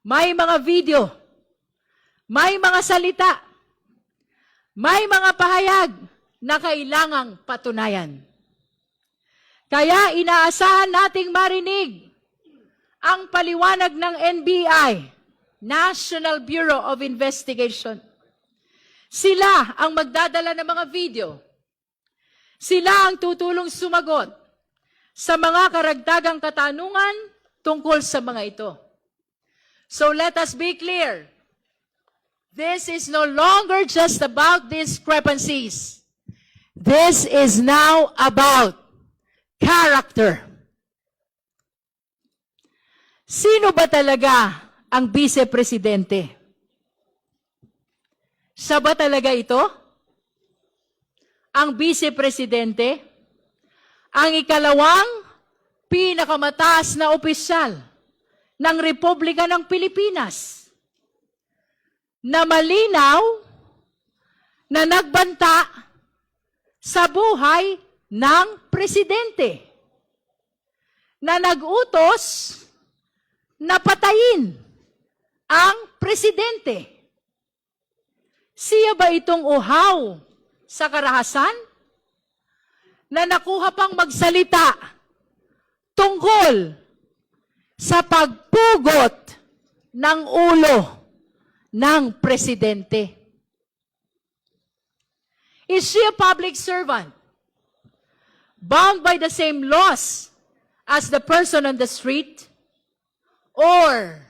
may mga video, may mga salita, may mga pahayag na kailangang patunayan. Kaya inaasahan nating marinig ang paliwanag ng NBI, National Bureau of Investigation. Sila ang magdadala ng mga video. Sila ang tutulong sumagot sa mga karagdagang katanungan tungkol sa mga ito. So let us be clear. This is no longer just about discrepancies. This is now about character. Sino ba talaga ang vice-presidente? Siya ba talaga ito? Ang vice-presidente? Ang ikalawang pinakamataas na opisyal ng Republika ng Pilipinas na malinaw na nagbanta sa buhay ng presidente, na nag-utos na patayin ang presidente. Siya ba itong uhaw sa karahasan na nakuha pang magsalita tungkol sa pagpugot ng ulo ng presidente? Is she a public servant, bound by the same laws as the person on the street? Or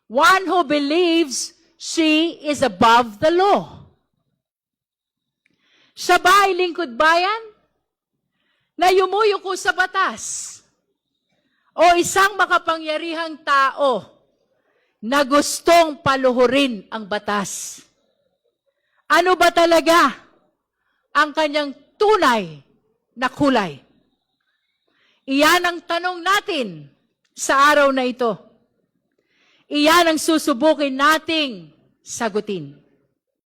one who believes she is above the law? Siya ba ay lingkod bayan na yumuyuko sa batas? O isang makapangyarihang tao na gustong paluhurin ang batas? Ano ba talaga ang kanyang tunay na kulay? Iyan ang tanong natin sa araw na ito. Iyan ang susubukin nating sagutin.